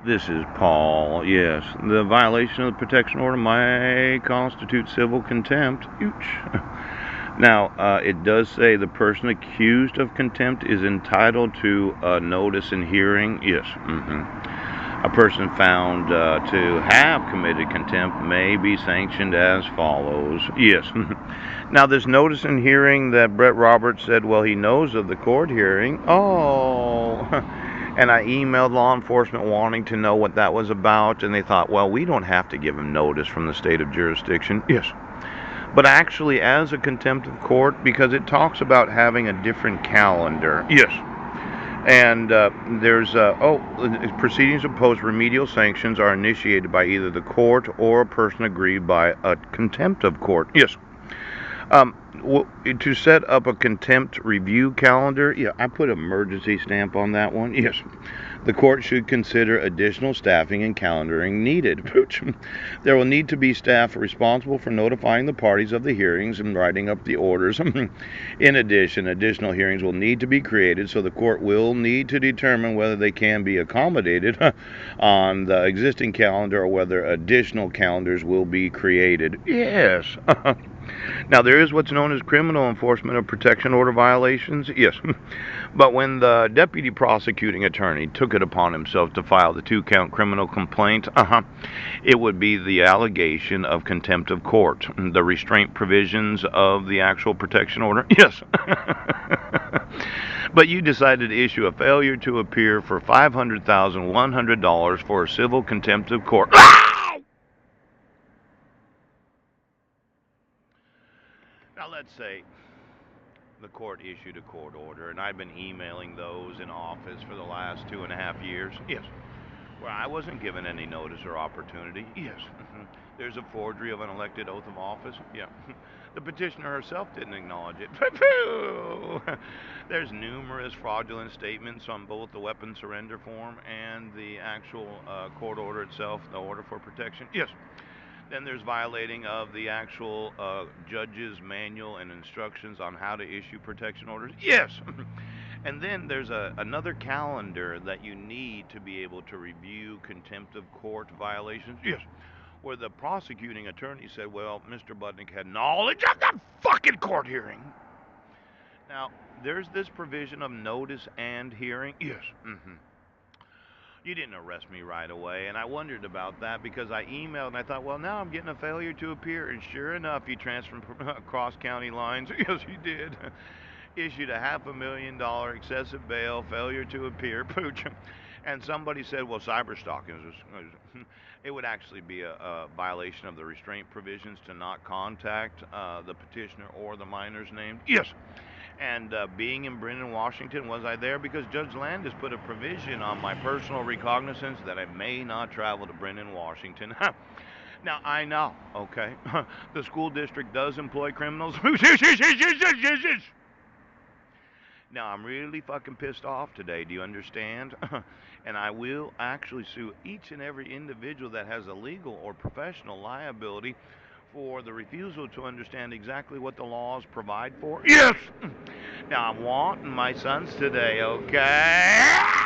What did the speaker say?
This is Paul. Yes, the violation of the protection order might constitute civil contempt. Ouch. Now, it does say the person accused of contempt is entitled to notice and hearing. Yes. A person found to have committed contempt may be sanctioned as follows. Yes. Now, this notice and hearing that Brett Roberts said, well, he knows of the court hearing. Oh. And I emailed law enforcement wanting to know what that was about, and they thought, well, we don't have to give him notice from the state of jurisdiction. Yes. But actually, as a contempt of court, because it talks about having a different calendar. Yes. And proceedings of post remedial sanctions are initiated by either the court or a person aggrieved by a contempt of court. Yes. Um, to set up a contempt review calendar, yeah, I put emergency stamp on that one. Yes. The court should consider additional staffing and calendaring needed. There will need to be staff responsible for notifying the parties of the hearings and writing up the orders. In addition, additional hearings will need to be created, so the court will need to determine whether they can be accommodated on the existing calendar or whether additional calendars will be created. Yes. Now, there is what's known as criminal enforcement of protection order violations. Yes. But when the deputy prosecuting attorney took it upon himself to file the 2-count criminal complaint, it would be the allegation of contempt of court, the restraint provisions of the actual protection order. Yes. But you decided to issue a failure to appear for $500,100 for a civil contempt of court. Now, let's say the court issued a court order, and I've been emailing those in office for the last 2.5 years. Yes. Where I wasn't given any notice or opportunity. Yes. There's a forgery of an elected oath of office. Yeah. The petitioner herself didn't acknowledge it. There's numerous fraudulent statements on both the weapon surrender form and the actual court order itself, the order for protection. Yes. Then there's violating of the actual judge's manual and instructions on how to issue protection orders. Yes. And then there's another calendar that you need to be able to review contempt of court violations. Yes. Where the prosecuting attorney said, well, Mr. Budnick had knowledge of the fucking court hearing. Now, there's this provision of notice and hearing. Yes. You didn't arrest me right away, and I wondered about that because I emailed and I thought, well, now I'm getting a failure to appear, and sure enough, you transferred across county lines. Yes, you did. Issued a $500,000 excessive bail, failure to appear, pooch. And somebody said, well, cyberstalking it would actually be a violation of the restraint provisions to not contact the petitioner or the minors named. Yes. And being in Brennan, Washington, was I there? Because Judge Landis put a provision on my personal recognizance that I may not travel to Brennan, Washington. Now, I know, okay, the school district does employ criminals. Now, I'm really fucking pissed off today, do you understand? And I will actually sue each and every individual that has a legal or professional liability for the refusal to understand exactly what the laws provide for. Yes! Now, I'm wanting my sons today, okay?